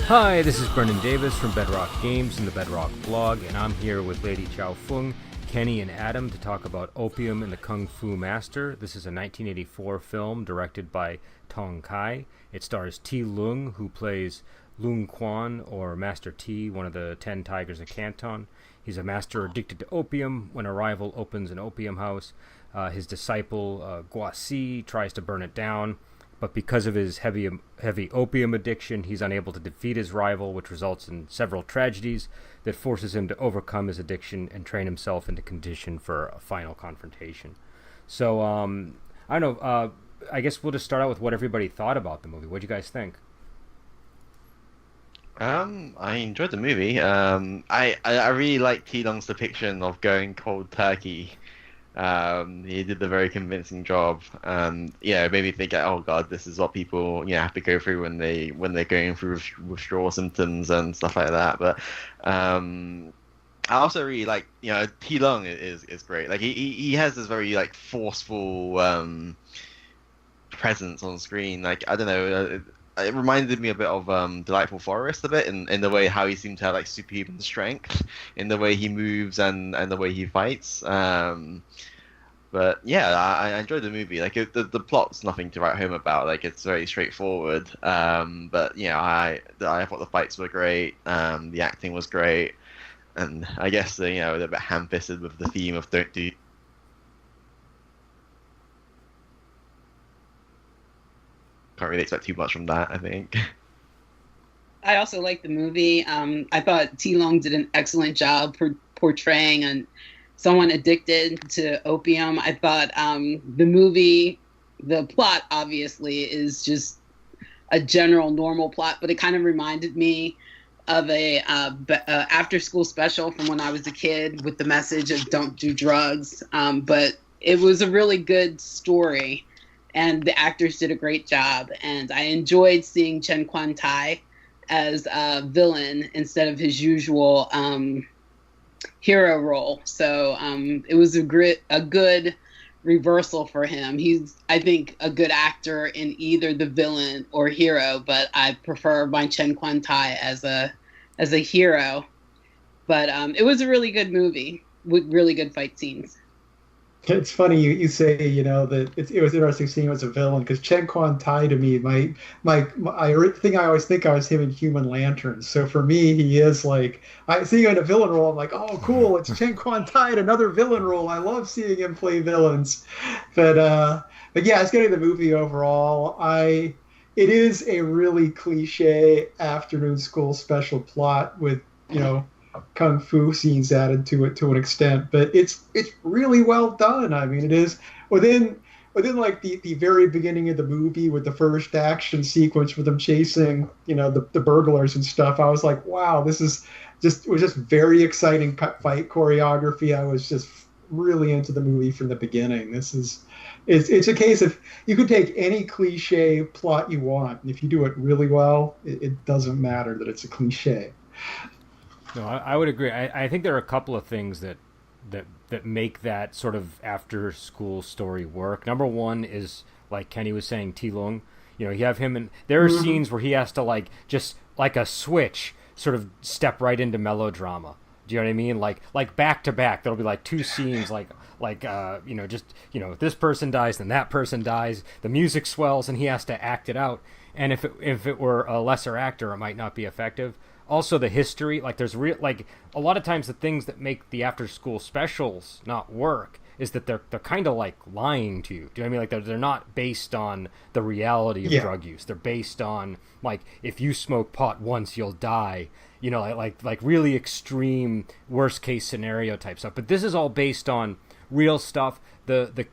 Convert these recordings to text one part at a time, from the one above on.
Hi, this is Brendan Davis from Bedrock Games and the Bedrock blog, and I'm here with Lady Chow Fung, Kenny, and Adam to talk about Opium and the Kung Fu Master. This is a 1984 film directed by Tong Kai. It stars T. Lung, who plays Lung Quan, or Master T, one of the 10 Tigers of Canton. He's a master addicted to opium. When a rival opens an opium house, his disciple, Guasi, tries to burn it down. But because of his heavy opium addiction, he's unable to defeat his rival, which results in several tragedies that forces him to overcome his addiction and train himself into condition for a final confrontation. So, I don't know, I guess we'll just start out with what everybody thought about the movie. What do you guys think? I enjoyed the movie. I really like T Long's depiction of going cold turkey. He did a very convincing job. Yeah, it made me think, oh God, this is what people have to go through when they're going through withdrawal symptoms and stuff like that. But I also really like T Long is great. Like he has this very like forceful presence on screen. Like I don't know. It reminded me a bit of Delightful Forest a bit in the way how he seemed to have like superhuman strength in the way he moves and the way he fights. But yeah, I enjoyed the movie. Like the plot's nothing to write home about. Like it's very straightforward. But I thought the fights were great. The acting was great, and I guess they're a bit ham-fisted with the theme of don't do. Can't really expect too much from that, I think. I also liked the movie. I thought T. Long did an excellent job portraying someone addicted to opium. I thought the movie, the plot obviously is just a general normal plot, but it kind of reminded me of a after-school special from when I was a kid with the message of don't do drugs. But it was a really good story. And the actors did a great job. And I enjoyed seeing Chen Kuan-Tai as a villain instead of his usual hero role. So it was a good reversal for him. He's, I think, a good actor in either the villain or hero, but I prefer my Chen Kuan-Tai as a hero. But it was a really good movie with really good fight scenes. It's funny you say that it was interesting seeing him as a villain because Chen Kuan-Tai to me my thing I always think I was him in Human Lantern. So for me he is like I see him in a villain role. I'm like, oh cool, it's Chen Kuan-Tai in another villain role. I love seeing him play villains. But yeah, it's getting the movie overall. It is a really cliche afternoon school special plot with kung fu scenes added to it to an extent, but it's really well done. I mean, it is within like the very beginning of the movie with the first action sequence with them chasing the burglars and stuff. I was like, wow, it was just very exciting fight choreography. I was just really into the movie from the beginning. It's a case of you could take any cliche plot you want, and if you do it really well, it doesn't matter that it's a cliche. No, I would agree. I think there are a couple of things that make that sort of after school story work. Number one is, like Kenny was saying, T Lung. You have him, and there are scenes where he has to just like a switch sort of step right into melodrama. Do you know what I mean? Like back to back, there'll be like two scenes this person dies, then that person dies. The music swells, and he has to act it out. And if it were a lesser actor, it might not be effective. Also, the history, there's a lot of times the things that make the after school specials not work is that they're kind of like lying to you. Do you know what I mean? They're not based on the reality of drug use. They're based on if you smoke pot once, you'll die. Like really extreme worst case scenario type stuff. But this is all based on real stuff. The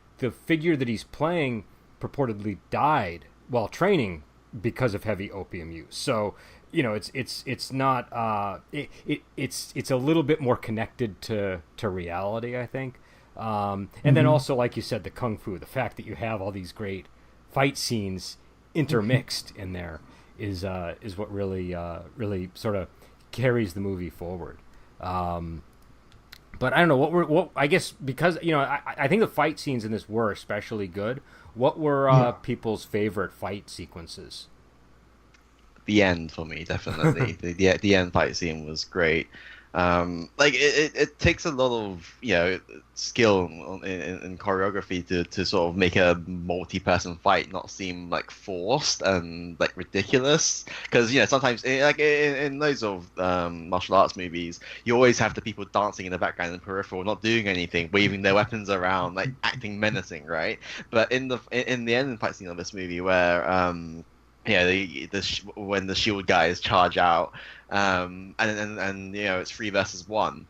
figure that he's playing purportedly died while training because of heavy opium use. So it's not it's a little bit more connected to reality, I think. And then also, like you said, the kung fu, the fact that you have all these great fight scenes intermixed in there is what really sort of carries the movie forward. But I don't know what I guess because I think the fight scenes in this were especially good. What were people's favorite fight sequences? the end for me, definitely. The end fight scene was great. Like it takes a lot of skill in choreography to sort of make a multi-person fight not seem like forced and like ridiculous, because sometimes like in loads of martial arts movies you always have the people dancing in the background in the peripheral, not doing anything, waving their weapons around, like acting menacing, right? But in the end fight scene of this movie where when the shield guys charge out, and it's 3 versus 1.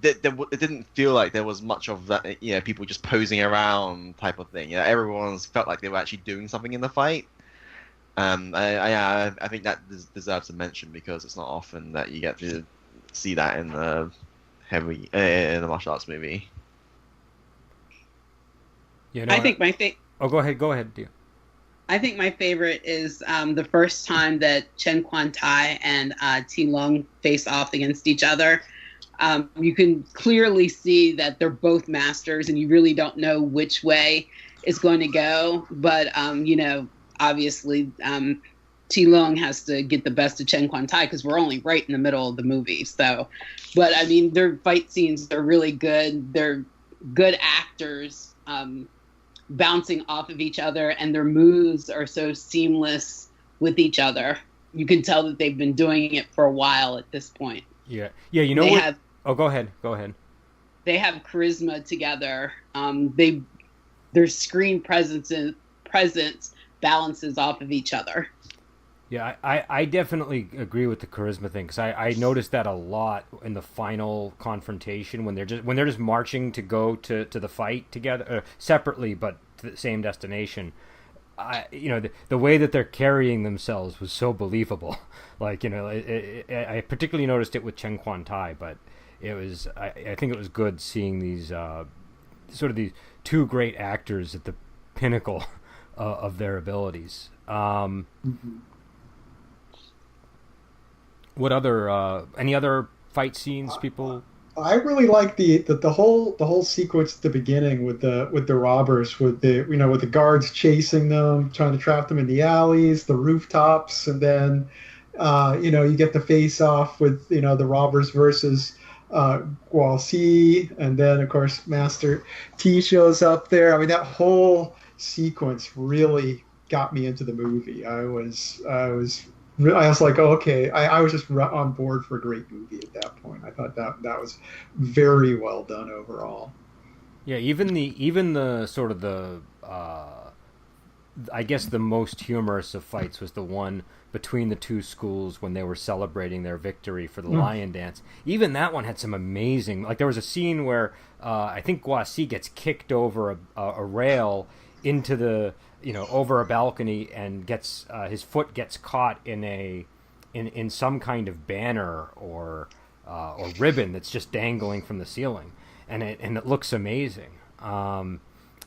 It didn't feel like there was much of that, people just posing around type of thing. Everyone's felt like they were actually doing something in the fight. I think that deserves a mention, because it's not often that you get to see that in a martial arts movie. I think my Oh, go ahead, dear. I think my favorite is the first time that Chen Kuan-Tai and Ti Lung face off against each other. You can clearly see that they're both masters, and you really don't know which way it's going to go. But, obviously Ti Lung has to get the best of Chen Kuan-Tai, because we're only right in the middle of the movie. So, but, I mean, their fight scenes are really good. They're good actors. Bouncing off of each other, and their moves are so seamless with each other. You can tell that they've been doing it for a while at this point. Yeah. Oh, go ahead. They have charisma together. Their screen presence balances off of each other. Yeah, I definitely agree with the charisma thing, because I noticed that a lot in the final confrontation when they're just marching to go to the fight together, separately but to the same destination. The way that they're carrying themselves was so believable. Like, I particularly noticed it with Chen Kuan-Tai, but I think it was good seeing these sort of these two great actors at the pinnacle of their abilities. What other any other fight scenes people? I really like the whole sequence at the beginning with the robbers, with the guards chasing them, trying to trap them in the alleys, the rooftops, and then you get the face off with the robbers versus Guo, and then of course Master T shows up there. I mean, that whole sequence really got me into the movie. I was like, oh, okay. I was just on board for a great movie at that point. I thought that was very well done overall. Yeah, even the sort of the I guess the most humorous of fights was the one between the two schools when they were celebrating their victory for the lion dance. Even that one had some amazing, like there was a scene where I think Guo gets kicked over a rail into the over a balcony, and gets his foot gets caught in some kind of banner or ribbon that's just dangling from the ceiling, and it looks amazing. And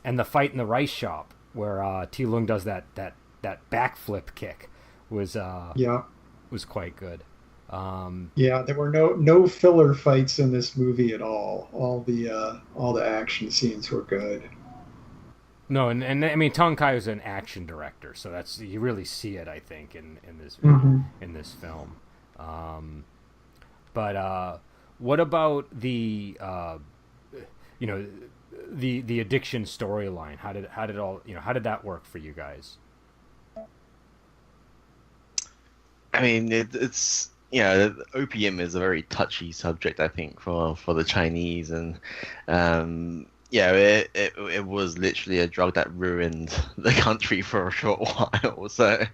the fight in the rice shop where Ti Lung does that backflip kick was quite good. There were no filler fights in this movie at all. All the action scenes were good. No, and I mean, Tong Kai is an action director, so you really see it, I think, in this in this film. But what about the the addiction storyline? How did that work for you guys? I mean, it's opium is a very touchy subject, I think, for the Chinese, and it was literally a drug that ruined the country for a short while. So,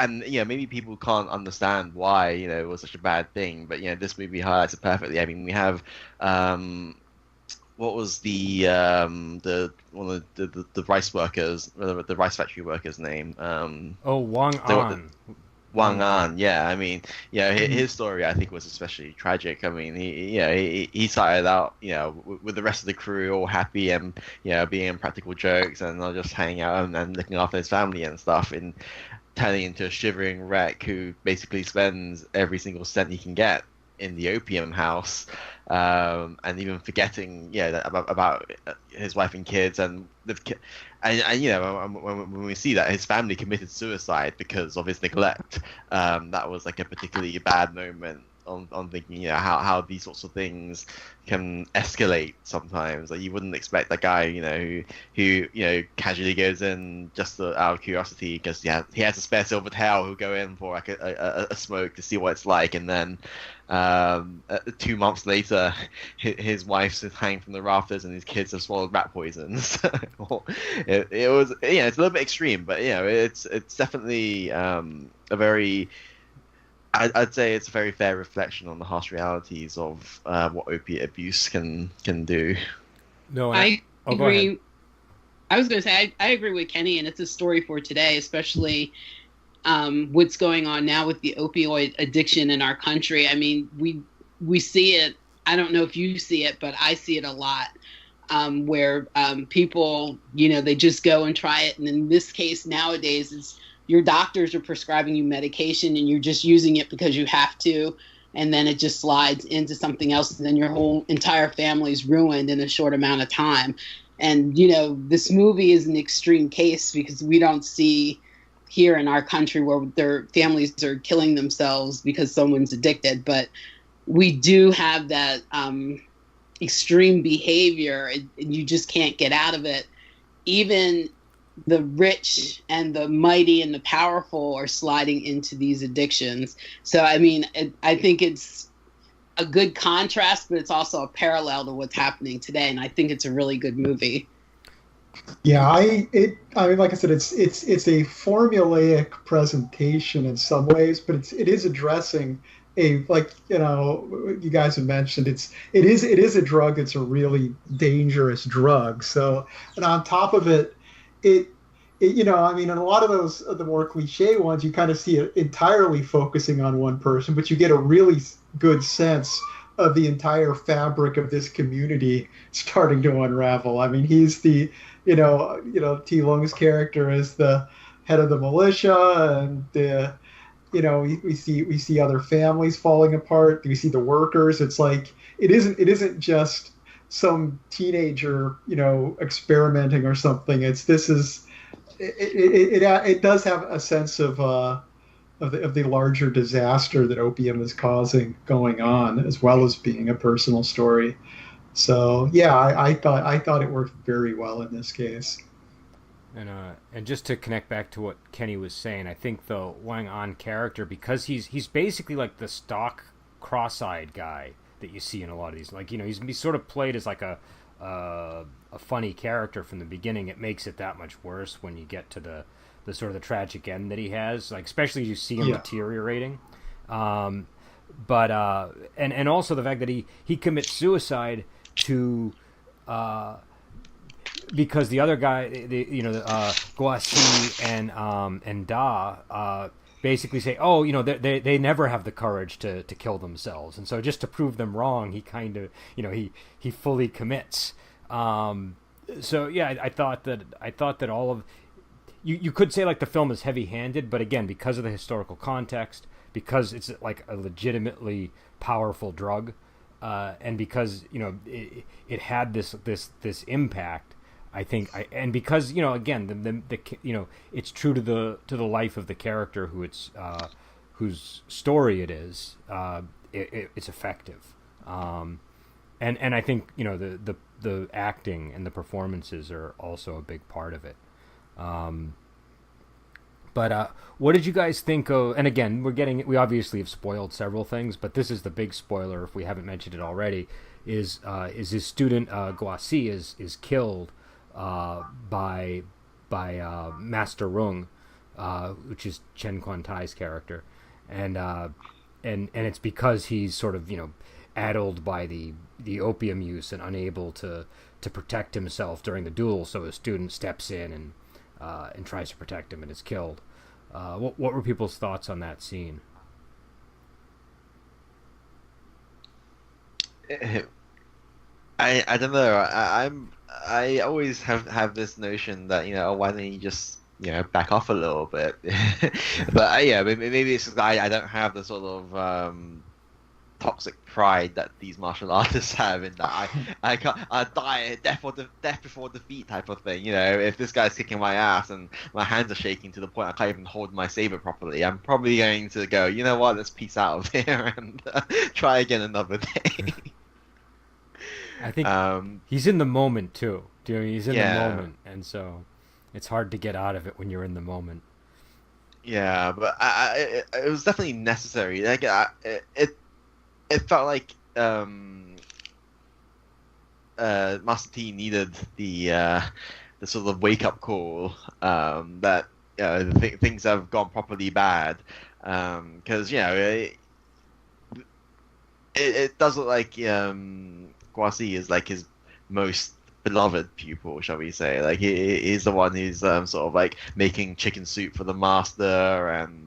maybe people can't understand why it was such a bad thing, but this movie highlights it perfectly. I mean, we have what was the one of the rice workers, the rice factory workers' name? Wang An. Wang An, yeah. I mean, his story I think was especially tragic. I mean, he started out, with the rest of the crew all happy and being practical jokes and not just hanging out and looking after his family and stuff, and turning into a shivering wreck who basically spends every single cent he can get in the opium house, and even forgetting, about his wife and kids, and when we see that his family committed suicide because of his neglect, that was like a particularly bad moment on thinking, how these sorts of things can escalate sometimes. Like, you wouldn't expect that guy, who casually goes in just out of curiosity because he has a spare silver tail, who'll go in for like a smoke to see what it's like, and then 2 months later, his wife's hanging from the rafters and his kids have swallowed rat poisons. It was, it's a little bit extreme, but it's definitely a very, I'd say it's a very fair reflection on the harsh realities of what opiate abuse can do. No, I go agree. ahead. I was going to say I agree with Kenny, and it's a story for today, especially what's going on now with the opioid addiction in our country. I mean, we see it. I don't know if you see it, but I see it a lot, where people, they just go and try it. And in this case nowadays, it's your doctors are prescribing you medication and you're just using it because you have to. And then it just slides into something else. And then your whole entire family's ruined in a short amount of time. And, this movie is an extreme case because we don't see here in our country where their families are killing themselves because someone's addicted. But we do have that extreme behavior, and you just can't get out of it. Even the rich and the mighty and the powerful are sliding into these addictions. So, I mean, I think it's a good contrast, but it's also a parallel to what's happening today. And I think it's a really good movie. Yeah, I mean, like I said, it's a formulaic presentation in some ways, but it is addressing you guys have mentioned, it is a drug that's a really dangerous drug. So, and on top of it, I mean, in a lot of those the more cliche ones, you kind of see it entirely focusing on one person, but you get a really good sense of the entire fabric of this community starting to unravel. I mean, he's the T. Lung's character is the head of the militia, and we see other families falling apart. We see the workers. It's like it isn't just some teenager experimenting or something. It does have a sense of the larger disaster that opium is causing going on, as well as being a personal story. So yeah, I thought it worked very well in this case. And just to connect back to what Kenny was saying, I think the Wang An character, because he's basically like the stock cross-eyed guy that you see in a lot of these, like he's sort of played as like a funny character from the beginning. It makes it that much worse when you get to the sort of the tragic end that he has, like especially as you see him deteriorating. But also the fact that he commits suicide to because the other guy, Guasi and Da basically say, they never have the courage to kill themselves, and so just to prove them wrong, he kind of he fully commits. So yeah, I thought that all of you could say like the film is heavy-handed, but again, because of the historical context, because it's like a legitimately powerful drug, and because it had this impact, I think, and because again the it's true to the life of the character whose story it is, it's effective, and I think the acting and the performances are also a big part of it. But what did you guys think of? And again, we obviously have spoiled several things, but this is the big spoiler if we haven't mentioned it already. Is his student Guasi is killed by Master Rung, which is Chen Kuan-Tai's character, and it's because he's sort of addled by the opium use and unable to protect himself during the duel. So his student steps in and tries to protect him and is killed. What were people's thoughts on that scene? I don't know. I always have this notion that why don't you just back off a little bit? But maybe it's just I don't have the sort of toxic pride that these martial artists have in that I can't die death before defeat type of thing. If this guy's kicking my ass and my hands are shaking to the point I can't even hold my saber properly, I'm probably going to go, you know what, let's peace out of here and try again another day. I think he's in the moment too. He's in the moment, and so it's hard to get out of it when you're in the moment. Yeah, but it was definitely necessary. Like it felt like Master T needed the sort of wake up call that things have gone properly bad, because it does look like Guasi is like his most beloved pupil, shall we say? Like he's the one who's sort of like making chicken soup for the master and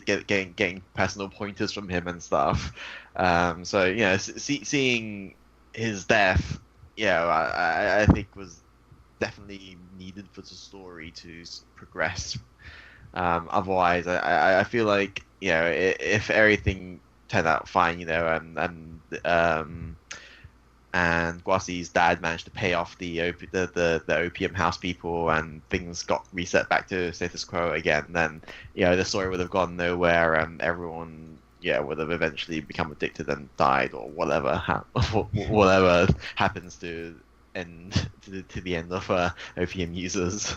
getting personal pointers from him and stuff. So seeing his death, I think was definitely needed for the story to progress. Otherwise, I feel like if everything turned out fine, and Guasi's dad managed to pay off the Opium House people, and things got reset back to status quo again, then the story would have gone nowhere, and everyone would have eventually become addicted and died, or whatever whatever happens to the end of opium users.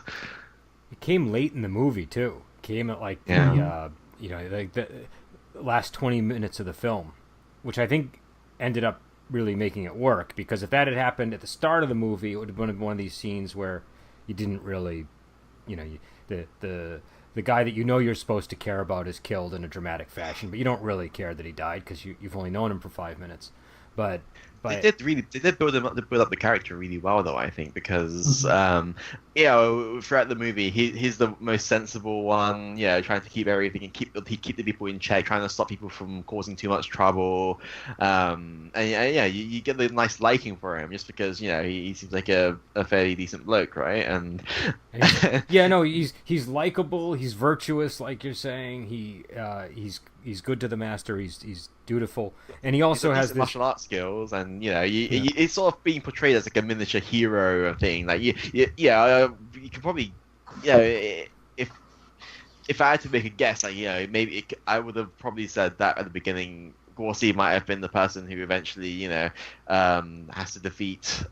It came late in the movie too. It came at like the last 20 minutes of the film, which I think ended up really making it work, because if that had happened at the start of the movie, it would have been one of these scenes where you didn't really, the guy that you're supposed to care about is killed in a dramatic fashion, but you don't really care that he died because you've only known him for 5 minutes. But they did build up the character really well, though, I think, because throughout the movie he's the most sensible one, trying to keep everything and keep the people in check, trying to stop people from causing too much trouble, and you get the nice liking for him just because he seems like a fairly decent bloke, right? And he's likable, he's virtuous, like you're saying. He's good to the master. He's dutiful, and he also has this martial arts skills, and it's sort of being portrayed as like a miniature hero thing. Like you can probably if I had to make a guess, like maybe I would have probably said that at the beginning. Gorsi might have been the person who eventually has to defeat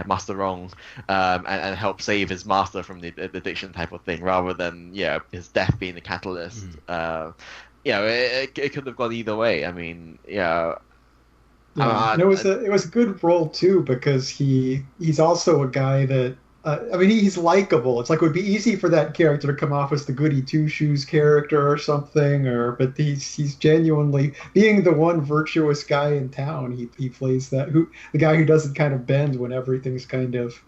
Master Wrong, and help save his master from the addiction type of thing, rather than his death being the catalyst. It could have gone either way. I mean, it was a good role too, because he's also a guy that he's likable. It's like it would be easy for that character to come off as the goody two shoes character or something, but he's genuinely being the one virtuous guy in town. He plays the guy who doesn't kind of bend when everything's kind of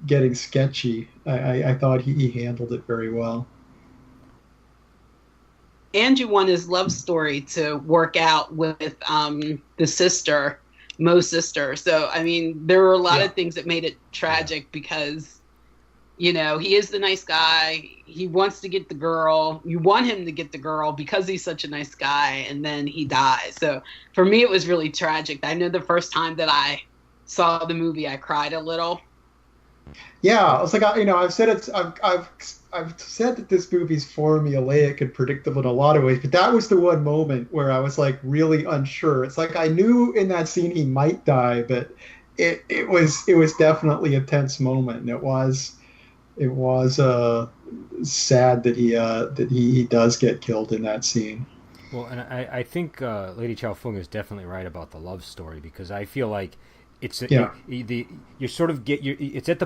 getting sketchy. I thought he handled it very well. And you want his love story to work out with the sister, Mo's sister. So, I mean, there were a lot of things that made it tragic because, he is the nice guy. He wants to get the girl. You want him to get the girl because he's such a nice guy, and then he dies. So, for me, it was really tragic. I know the first time that I saw the movie, I cried a little. Yeah, it's like I've said I've said that this movie's formulaic and predictable in a lot of ways, but that was the one moment where I was like really unsure. It's like I knew in that scene he might die, but it was definitely a tense moment, and it was sad that he does get killed in that scene. Well, and I think Lady Chow Fung is definitely right about the love story, because I feel like it's at the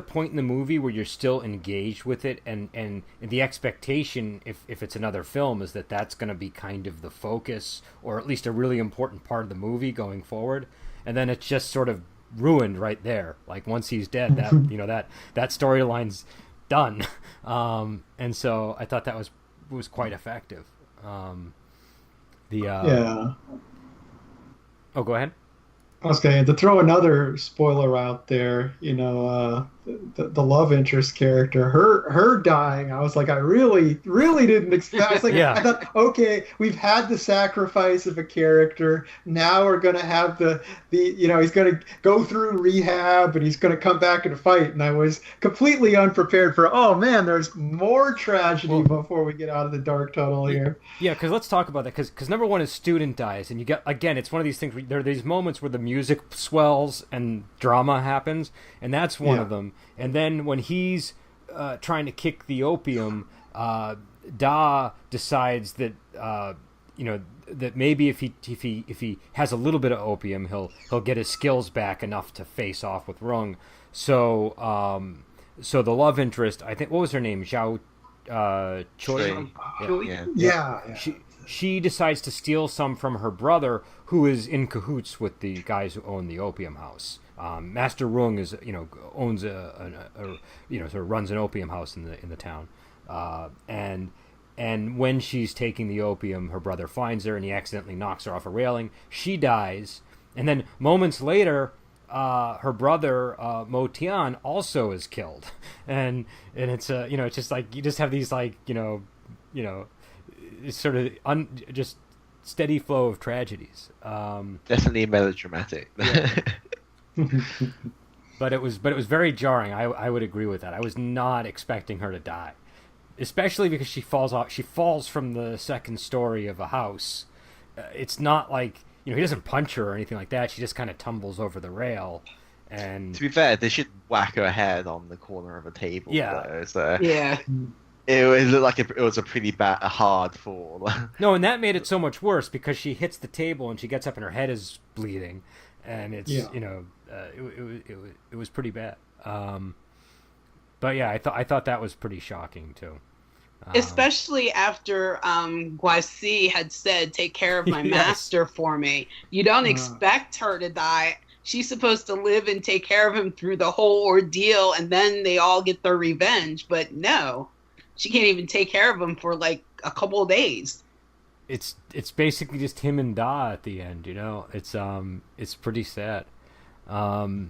point in the movie where you're still engaged with it, and the expectation, if it's another film, is that that's going to be kind of the focus, or at least a really important part of the movie going forward, and then it's just sort of ruined right there. Like once he's dead, that storyline's done, and so I thought that was quite effective. Oh, go ahead. Okay, to throw another spoiler out there, the love interest character, her dying, I was like, I really didn't expect. I was like, Yeah. I thought, okay, we've had the sacrifice of a character. Now we're gonna have he's gonna go through rehab and he's gonna come back and fight. And I was completely unprepared for, oh man, there's more tragedy before we get out of the dark tunnel here. Yeah, because let's talk about that. Because number one is student dies, and you get, again, it's one of these things. There are these moments where the music swells and drama happens, and that's one of them. And then when he's trying to kick the opium, Da decides that that maybe if he has a little bit of opium, he'll get his skills back enough to face off with Rung. So so the love interest, I think, what was her name? Zhao Choi. Yeah. She decides to steal some from her brother, who is in cahoots with the guys who own the opium house. Master Rung is owns sort of runs an opium house in the town, and when she's taking the opium, her brother finds her and he accidentally knocks her off a railing. She dies, and then moments later, her brother Mo Tian also is killed, and it's it's just like you just have these sort of just steady flow of tragedies. Definitely melodramatic. But it was very jarring. I would agree with that. I was not expecting her to die, especially because she falls from the second story of a house. It's not like he doesn't punch her or anything like that. She just kind of tumbles over the rail. And to be fair, they should whack her head on the corner of a table. Yeah. Though, so Yeah. it looked like it was a pretty hard fall. No, and that made it so much worse because she hits the table and she gets up and her head is bleeding, and it's it was pretty bad. But yeah, I thought that was pretty shocking too. Especially after Guasi had said, "Take care of my master for me." You don't expect her to die. She's supposed to live and take care of him through the whole ordeal, and then they all get their revenge. But no, she can't even take care of him for like a couple of days. It's basically just him and Da at the end. It's pretty sad. But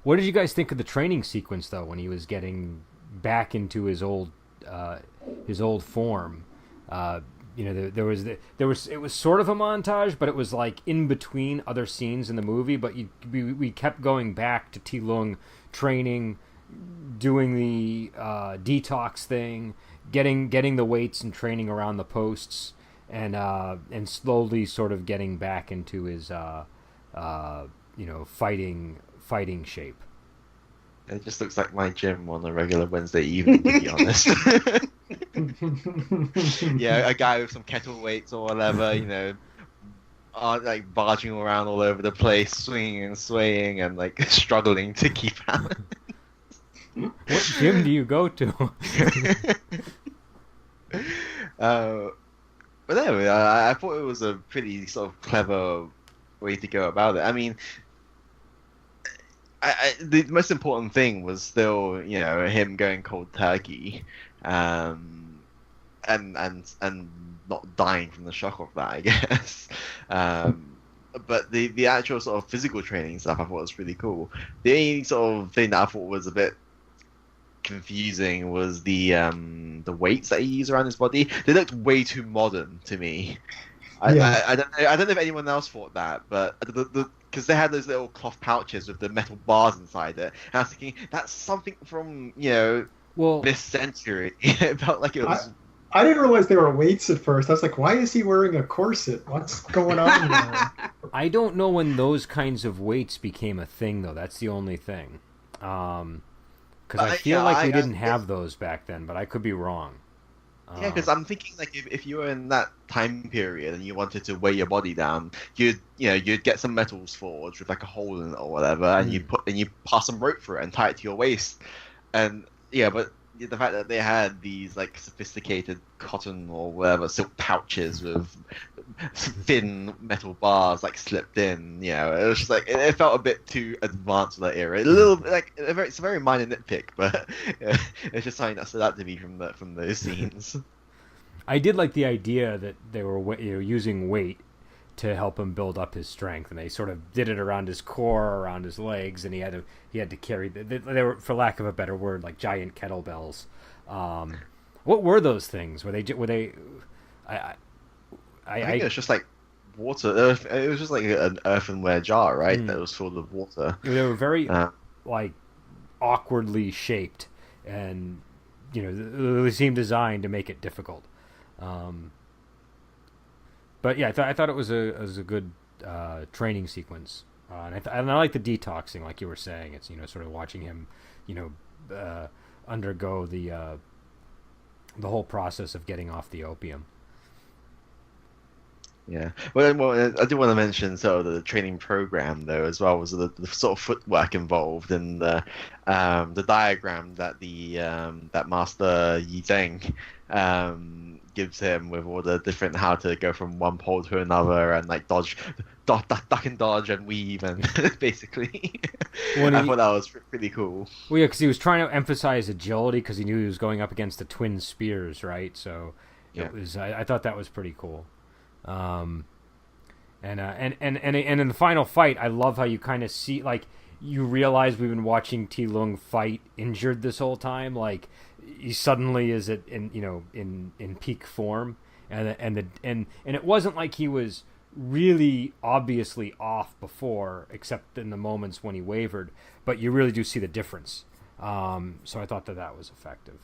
what did you guys think of the training sequence though, when he was getting back into his old form? It was sort of a montage, but it was like in between other scenes in the movie. But we kept going back to Ti Lung training, doing the detox thing, getting the weights and training around the posts, and slowly sort of getting back into his fighting shape. It just looks like my gym on a regular Wednesday evening, to be honest. Yeah, a guy with some kettle weights or whatever, like barging around all over the place, swinging and swaying, and like struggling to keep out. What gym do you go to? But anyway, I thought it was a pretty sort of clever way to go about it. I mean, the most important thing was still, him going cold turkey, and not dying from the shock of that, I guess. But the actual sort of physical training stuff I thought was really cool. The only sort of thing that I thought was a bit confusing was the weights that he used around his body. They looked way too modern to me. I don't know if anyone else thought that, but because they had those little cloth pouches with the metal bars inside it, and I was thinking that's something from this century. It felt like it was. I didn't realize they were weights at first. I was like, why is he wearing a corset? What's going on there? I don't know when those kinds of weights became a thing, though. That's the only thing. Because I feel like we didn't have those back then, but I could be wrong. Yeah, because I'm thinking like if you were in that time period and you wanted to weigh your body down, you'd get some metals forged with like a hole in it or whatever, and you pass some rope through it and tie it to your waist, and but the fact that they had these like sophisticated cotton or whatever silk pouches with thin metal bars like slipped in, it was just like it felt a bit too advanced for that era. A little bit like it's a very minor nitpick, but it's just something that stood out to me from those scenes. I did like the idea that they were using weight to help him build up his strength, and they sort of did it around his core, around his legs, and he had to carry. They were, for lack of a better word, like giant kettlebells. What were those things? Were they? I think it was just like water. It was just like an earthenware jar, right? That was full of water. They were very like awkwardly shaped, and they seemed designed to make it difficult. But yeah, I thought it was a good training sequence, and I like the detoxing, like you were saying. It's sort of watching him, undergo the whole process of getting off the opium. Yeah, well, I do want to mention the training program though as well was the sort of footwork involved in the diagram that that Master Yi Zheng gives him with all the different how to go from one pole to another and like duck and dodge and weave and basically. I thought that was pretty cool. Well, yeah, because he was trying to emphasize agility because he knew he was going up against the twin spears, right? So it was. I thought that was pretty cool. And in the final fight, I love how you kind of see, like, you realize we've been watching Ti Lung fight injured this whole time. Like, he suddenly is in peak form, and it wasn't like he was really obviously off before, except in the moments when he wavered. But you really do see the difference. So I thought that was effective.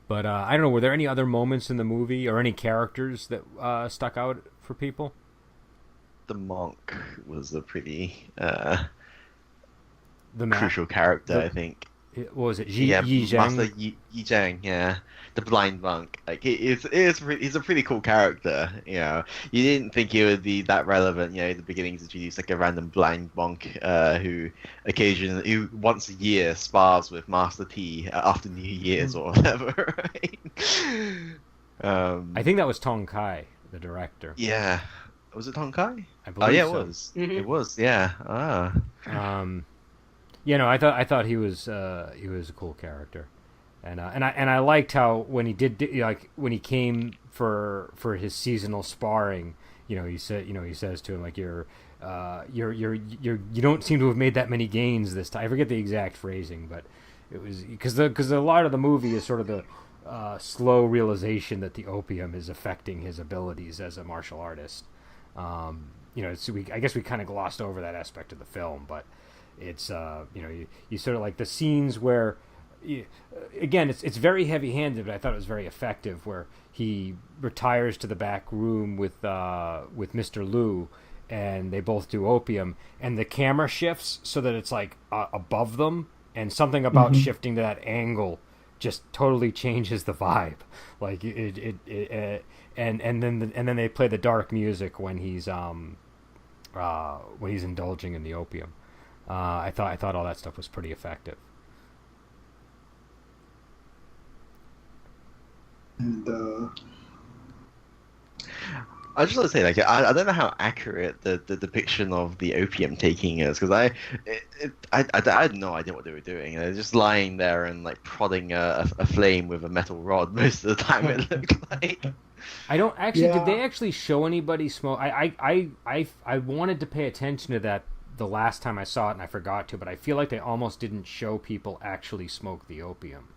But I don't know, were there any other moments in the movie or any characters that stuck out for people? The monk was a pretty the crucial character, I think. What was it? Yi Zhang? Master Yi Zhang, yeah. The blind monk. Like, he's a pretty cool character, You didn't think he would be that relevant, at the beginning he's introduced like a random blind monk who once a year spars with Master T after New Year's or whatever, right? I think that was Tong Kai, the director. Yeah. Was it Tong Kai? I believe it so. was. Mm-hmm. It was, yeah. I thought he was a cool character, and I liked how when he came for his seasonal sparring, he says to him like you don't seem to have made that many gains this time. I forget the exact phrasing, but it was because a lot of the movie is sort of the slow realization that the opium is affecting his abilities as a martial artist. I guess we kind of glossed over that aspect of the film, but. It's you sort of like the scenes where, again, it's very heavy-handed, but I thought it was very effective. Where he retires to the back room with Mr. Liu, and they both do opium, and the camera shifts so that it's like above them, and something about shifting to that angle just totally changes the vibe. Like and then they play the dark music when he's indulging in the opium. I thought all that stuff was pretty effective. And I just want to say, like, I don't know how accurate the depiction of the opium taking is, because I had no idea what they were doing. They're just lying there and like prodding a flame with a metal rod most of the time. It looked like. I don't actually. Yeah. Did they actually show anybody smoke? I wanted to pay attention to that the last time I saw it, and I forgot to. But I feel like they almost didn't show people actually smoke the opium.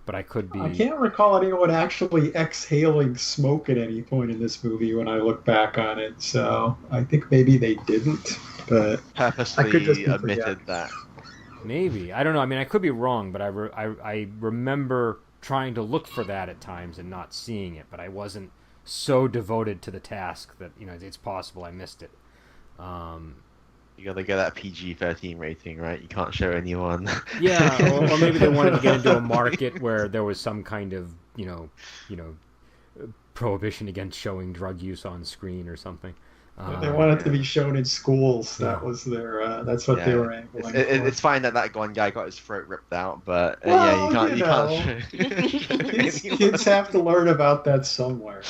But I could be. I can't recall anyone actually exhaling smoke at any point in this movie when I look back on it. So I think maybe they didn't, but purposely I could just omitted that. Maybe, I don't know. I mean, I could be wrong, but I remember trying to look for that at times and not seeing it. But I wasn't so devoted to the task that it's possible I missed it. You gotta get that PG-13 rating, right? You can't show anyone. Yeah, or maybe they wanted to get into a market where there was some kind of, prohibition against showing drug use on screen or something. They wanted to be shown in schools. That was their. That's what they were angling for. It's fine that one guy got his throat ripped out, but well, you can't. Kids have to learn about that somewhere.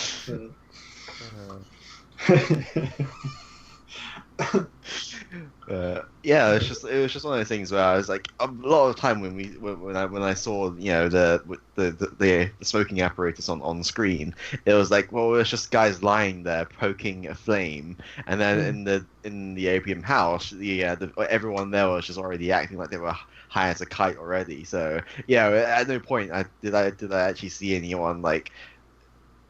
Yeah, it was just one of those things where I was like, a lot of the time when I saw the smoking apparatus on screen, it was like, well, it's just guys lying there poking a flame, and then in the opium house, everyone there was just already acting like they were high as a kite already. So yeah, at no point did I actually see anyone like,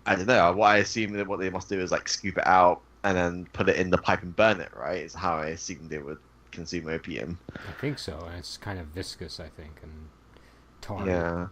I don't know. What I assume that what they must do is like scoop it out and then put it in the pipe and burn it, right? Is how I assumed they would consume opium. I think so, and it's kind of viscous, I think, and tarry. Yeah.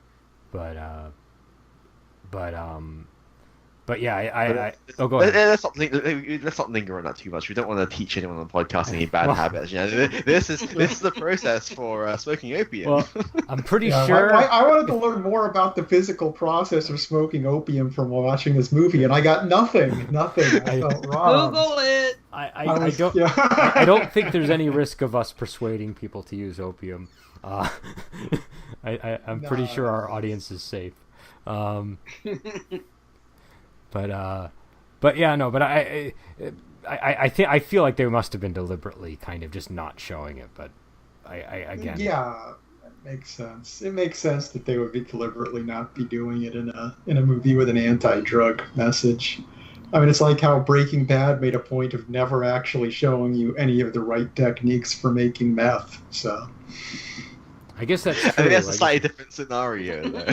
But yeah, go ahead. Let's not linger on that too much. We don't want to teach anyone on the podcast any bad habits. You know, this is the process for smoking opium. Well, I'm pretty sure. I wanted to learn more about the physical process of smoking opium from watching this movie, and I got nothing. I felt wrong. Google it. I don't think there's any risk of us persuading people to use opium. I'm pretty sure our audience is safe. But yeah, no. But I think I feel like they must have been deliberately kind of just not showing it. But again. Yeah, it makes sense. It makes sense that they would be deliberately not be doing it in a movie with an anti-drug message. I mean, it's like how Breaking Bad made a point of never actually showing you any of the right techniques for making meth. So. I guess that's true. I think that's a slightly different scenario, though.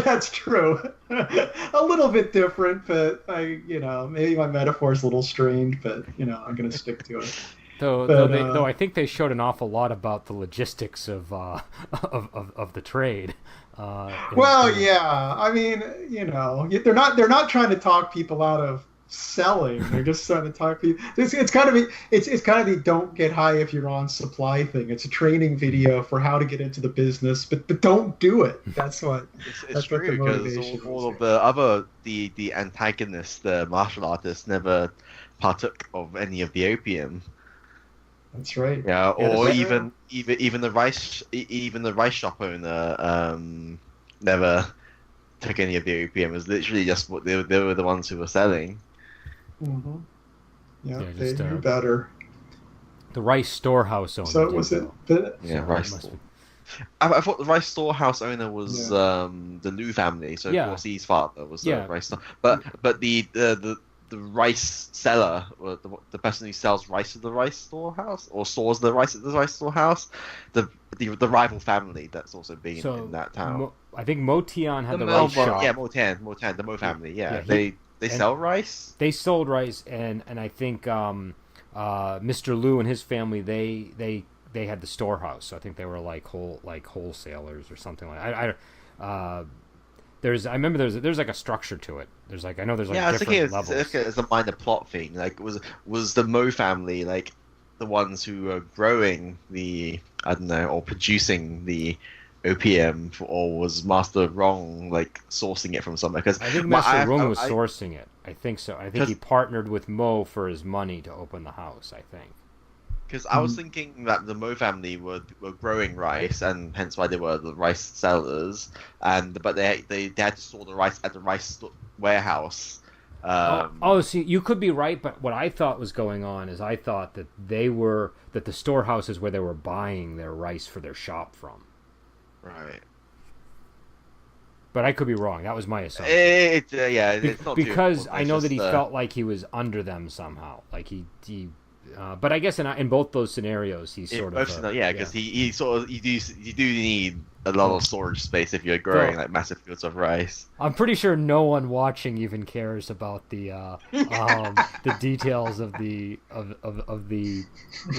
That's true. A little bit different, but maybe my metaphor's a little strange, but I'm gonna stick to it. Though I think they showed an awful lot about the logistics of the trade. Yeah. I mean, they're not trying to talk people out of selling. They're just trying to talk people. It's kind of the don't get high if you're on supply thing. It's a training video for how to get into the business, but don't do it. That's what. It's true, because all of the antagonists, the martial artists, never partook of any of the opium. That's right. Yeah, or even the rice shop owner never took any of the opium. It was literally just what they were the ones who were selling. Mm-hmm. Yeah, they knew better. The rice storehouse owner. So was it? Rice store. I thought the rice storehouse owner was the Liu family. So of course his father was the rice store. But the rice seller, or the person who sells rice at the rice storehouse or stores the rice at the rice storehouse, the rival family that's also been in that town. I think Motian had the rice shop. Yeah, Motian, the Mo family. Yeah, they sell rice. They sold rice, and I think Mr. Liu and his family they had the storehouse. So I think they were like wholesalers or something like. I remember there's like a structure to it. There's like different levels. It's a minor plot thing. Like was the Mo family like the ones who were growing the or producing the opium, or was Master Rong like sourcing it from somewhere? Because I think Master Rong was sourcing it. I think so. I think he partnered with Mo for his money to open the house. I think. Because I was thinking that the Mo family were growing rice, and hence why they were the rice sellers. But they had to store the rice at the rice warehouse. See, you could be right, but what I thought was going on is I thought that the storehouse is where they were buying their rice for their shop from. Right. But I could be wrong. That was my assumption. It's not because I know that he felt like he was under them somehow. Like he but I guess in both those scenarios, he's sort of because he you do need a lot of storage space if you're growing like massive fields of rice. I'm pretty sure no one watching even cares about the details of the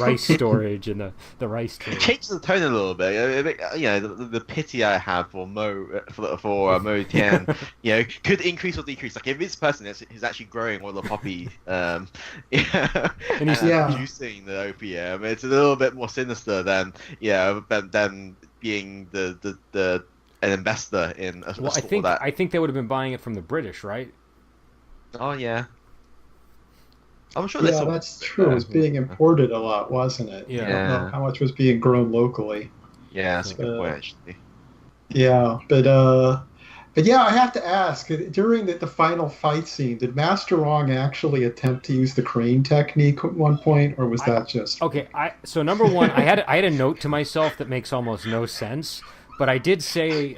rice storage and the rice trade. It changes the tone a little bit. The pity I have for Mo Tian, could increase or decrease. Like if this person is actually growing all the poppy, and he's producing the opium, it's a little bit more sinister than being an investor in a store that... I think they would have been buying it from the British, right? Oh yeah, I'm sure. Yeah, that's true. It was being imported a lot, wasn't it? Yeah. I don't know how much was being grown locally. Yeah, that's a good point, actually. Yeah, but But yeah, I have to ask, during the final fight scene, did Master Wong actually attempt to use the crane technique at one point, or was that just Okay, so number one, I had a note to myself that makes almost no sense, but I did say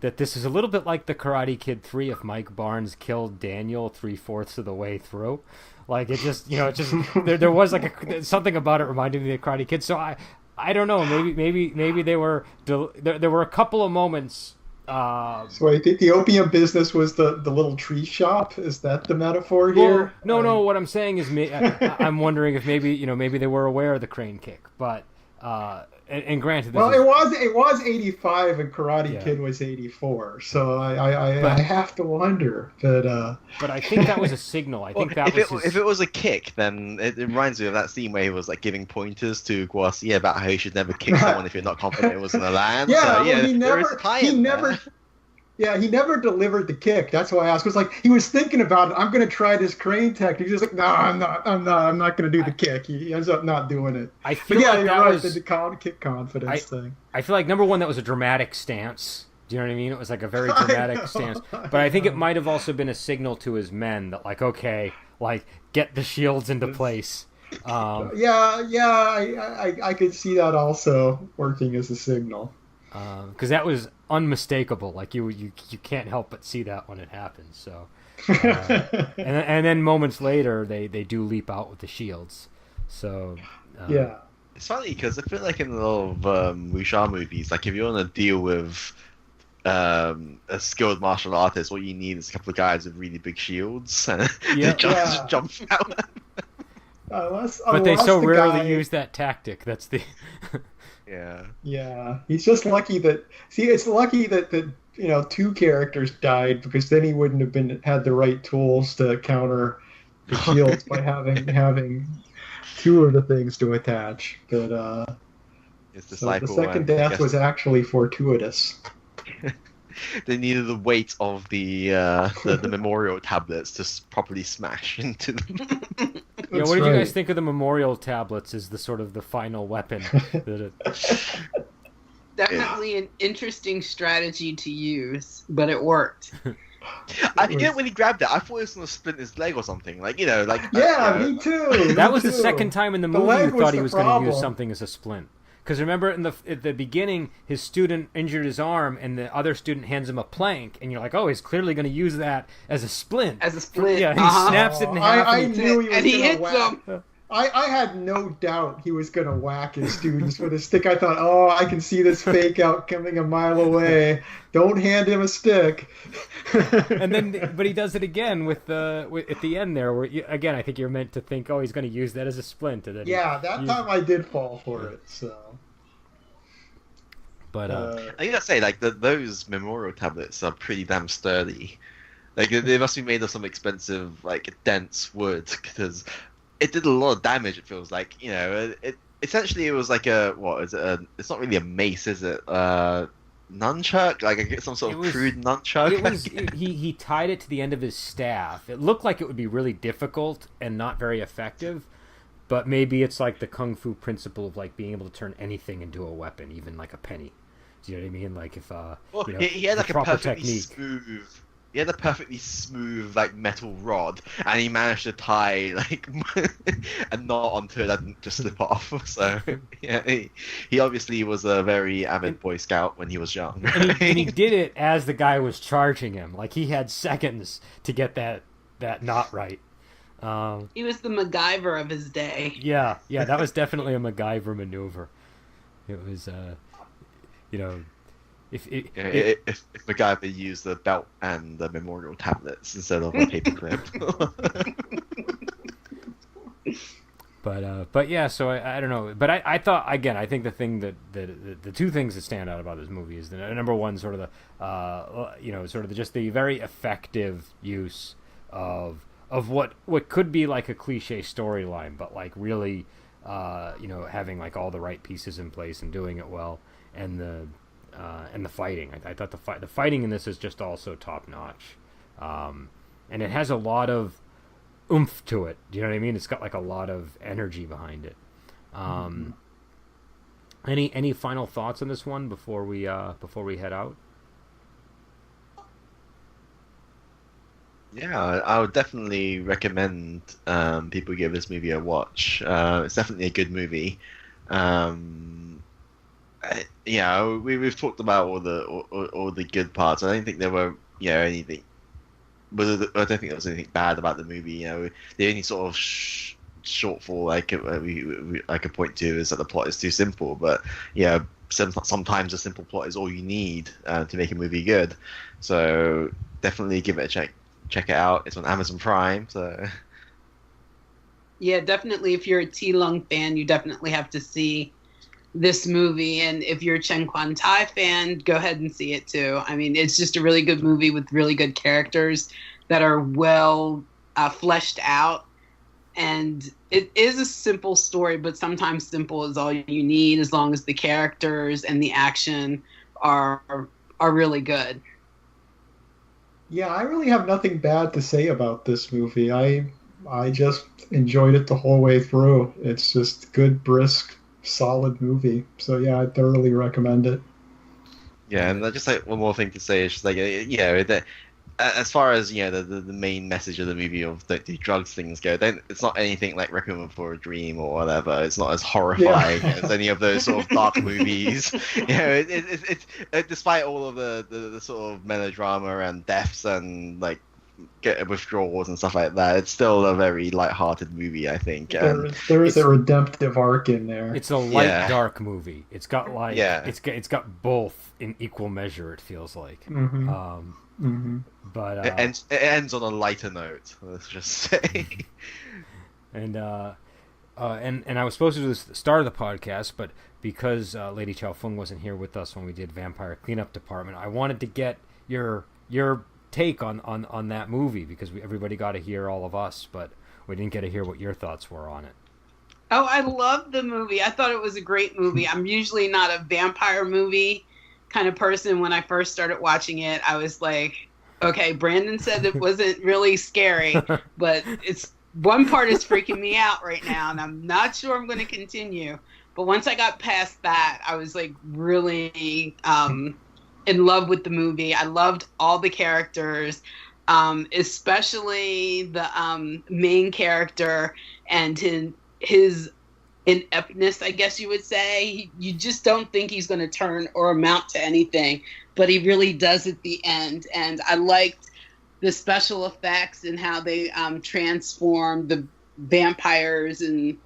that this is a little bit like the Karate Kid 3 if Mike Barnes killed Daniel 3/4 of the way through. Like it just, there was like something about it reminding me of the Karate Kid. So I don't know, maybe they were there were a couple of moments. So I think the opium business was the little tree shop. Is that the metaphor here? Well, no. What I'm saying is, I'm wondering if maybe they were aware of the crane kick, but and granted, it was 85 and Karate Kid was 84, so I have to wonder. But I think that was a signal. I think if it was a kick, then it reminds me of that scene where he was like giving pointers to Guasia about how you should never kick someone if you're not confident it was going to land. Yeah, so, he never delivered the kick. That's why I asked. It was like he was thinking about it. I'm going to try this crane technique. He's just like, no, I'm not going to do the kick. He ends up not doing it. I feel like you're that right. was The kick confidence thing. I feel like number one, that was a dramatic stance. Do you know what I mean? It was like a very dramatic stance. But I think it might have also been a signal to his men that, like, okay, like get the shields into place. I could see that also working as a signal. Because that was unmistakable. Like you can't help but see that when it happens. So, and then moments later, they do leap out with the shields. So yeah, it's funny because I feel like in a lot of wuxia movies, like if you want to deal with a skilled martial artist, what you need is a couple of guys with really big shields and just jump out. But they so rarely use that tactic. That's the. Yeah. He's just lucky that. See, it's lucky that two characters died, because then he wouldn't have had the right tools to counter the shields by having two of the things to attach. But so the second death was actually fortuitous. They needed the weight of the memorial tablets to properly smash into them. Yeah, what did you guys think of the memorial tablets as the sort of the final weapon? Definitely an interesting strategy to use, but it worked. When he grabbed it, I thought it was going to split his leg or something. Me too. That was the second time in the movie you thought he was going to use something as a splint. Because remember, at the beginning, his student injured his arm, and the other student hands him a plank, and you're like, oh, he's clearly going to use that as a splint. Yeah, and he snaps it in half. I knew he was and he hits him. I had no doubt he was going to whack his students with a stick. I thought, oh, I can see this fake out coming a mile away. Don't hand him a stick. But he does it again at the end there, where again, I think you're meant to think, oh, he's going to use that as a splint. And then that time I did fall for it. So. But I gotta say, those memorial tablets are pretty damn sturdy. They must be made of some expensive, dense wood, because it did a lot of damage. It feels like, essentially it was like it's not really a mace, is it? Nunchuck, some sort of crude nunchuck. It was. He tied it to the end of his staff. It looked like it would be really difficult and not very effective. But maybe it's like the kung fu principle of being able to turn anything into a weapon, even like a penny. Do you know what I mean? Like if he had a proper perfectly technique. smooth. He had a perfectly smooth metal rod, and he managed to tie a knot onto it that didn't just slip off. So yeah, he obviously was a very avid Boy Scout when he was young. And he did it as the guy was charging him. Like he had seconds to get that knot right. He was the MacGyver of his day. Yeah, that was definitely a MacGyver maneuver. It was, if MacGyver used the belt and the memorial tablets instead of a paperclip. But yeah, so I don't know. But I thought, again, I think the thing that the two things that stand out about this movie is number one, sort of just the very effective use of what could be like a cliche storyline, but really, having all the right pieces in place and doing it well, and the fighting. I thought the fighting in this is just also top notch, and it has a lot of oomph to it. Do you know what I mean? It's got a lot of energy behind it. Any final thoughts on this one before we head out? Yeah, I would definitely recommend people give this movie a watch. It's definitely a good movie. Um, yeah, we've talked about all the good parts. I don't think there were anything. But I don't think there was anything bad about the movie. The only sort of shortfall I could point to is that the plot is too simple. But yeah, sometimes a simple plot is all you need to make a movie good. So definitely give it a check. Check it out. It's on Amazon Prime. So Yeah, definitely. If you're a T Lung fan, you definitely have to see this movie. And if you're a Chen Kuan-Tai fan, go ahead and see it too. I mean, it's just a really good movie with really good characters that are well fleshed out. And it is a simple story, but sometimes simple is all you need as long as the characters and the action are really good. Yeah, I really have nothing bad to say about this movie. I just enjoyed it the whole way through. It's just good, brisk, solid movie. So yeah, I thoroughly recommend it. yeah, and just like one more thing to say is just like as far as the main message of the movie of the drugs things go, then it's not anything like Requiem for a Dream or whatever. It's not as horrifying as any of those sort of dark movies. It's despite all of the sort of melodrama and deaths and like get withdrawals and stuff like that, it's still a very light-hearted movie, I think. There is a redemptive arc in there. It's a light dark movie. It's got it's got both in equal measure. It feels like. Mm-hmm. But it ends on a lighter note. Let's just say. and I was supposed to do this at the start of the podcast, but because Lady Chow Fung wasn't here with us when we did Vampire Cleanup Department, I wanted to get your take on that movie because everybody got to hear all of us, but we didn't get to hear what your thoughts were on it. Oh, I love the movie. I thought it was a great movie. I'm usually not a vampire movie kind of person. When I first started watching it, I was like, okay, Brandon said it wasn't really scary, but it's one part is freaking me out right now, and I'm not sure I'm going to continue. But once I got past that, I was like really in love with the movie. I loved all the characters, especially the main character and his ineptness, I guess you would say. You just don't think he's going to turn or amount to anything, but he really does at the end. And I liked the special effects and how they transformed the vampires, and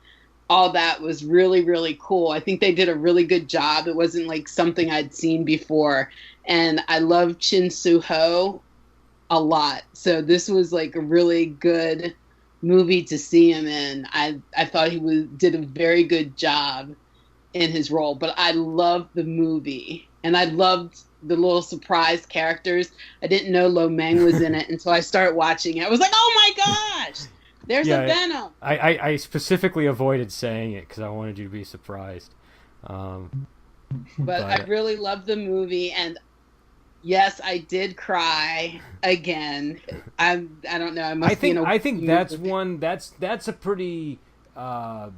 all that was really, really cool. I think they did a really good job. It wasn't like something I'd seen before. And I love Chin Soo-ho a lot. So this was like a really good movie to see him in. I thought he did a very good job in his role. But I loved the movie. And I loved the little surprise characters. I didn't know Lo Meng was in it until I started watching it. I was like, oh my gosh! There's a Venom! I specifically avoided saying it because I wanted you to be surprised. But I really loved the movie, and yes, I did cry again. I don't know. I think that's one. That's a pretty. I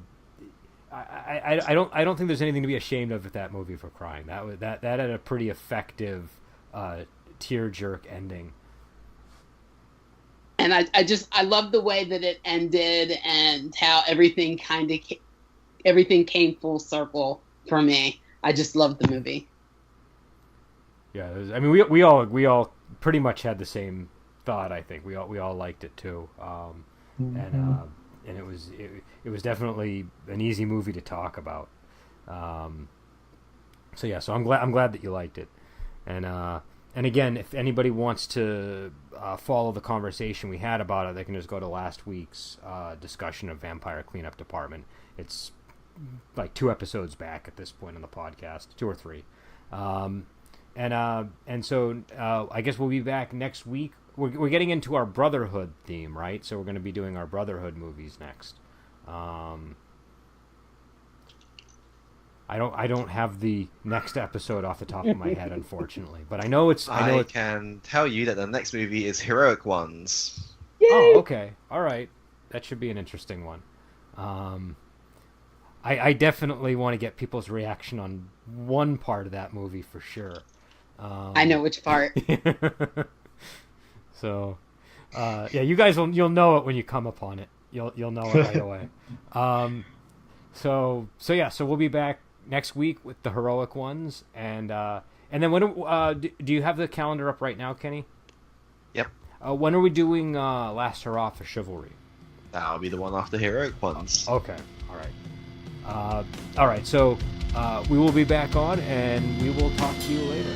don't think there's anything to be ashamed of with that movie for crying. That had a pretty effective tear jerk ending. And I love the way that it ended and how everything came full circle for me. I just loved the movie. Yeah, we all pretty much had the same thought. I think we all liked it too, and it was definitely an easy movie to talk about. So I'm glad that you liked it, and again, if anybody wants to follow the conversation we had about it, they can just go to last week's discussion of Vampire Cleanup Department. It's like 2 episodes back at this point on the podcast, 2 or 3. And so I guess we'll be back next week. We're getting into our Brotherhood theme, right? So we're going to be doing our Brotherhood movies next. I don't have the next episode off the top of my head, unfortunately, but I know it's. I can tell you that the next movie is Heroic Ones. Yay! Oh, okay, all right, that should be an interesting one. I definitely want to get people's reaction on one part of that movie for sure. I know which part. So Yeah, you guys you'll know it when you come upon it. You'll know it right away. So we'll be back next week with the heroic ones, and then when do you have the calendar up right now, Kenny? Yep. When are we doing Last Hurrah for Chivalry? That'll be the one after heroic ones. Okay. All right. So we will be back on, and we will talk to you later.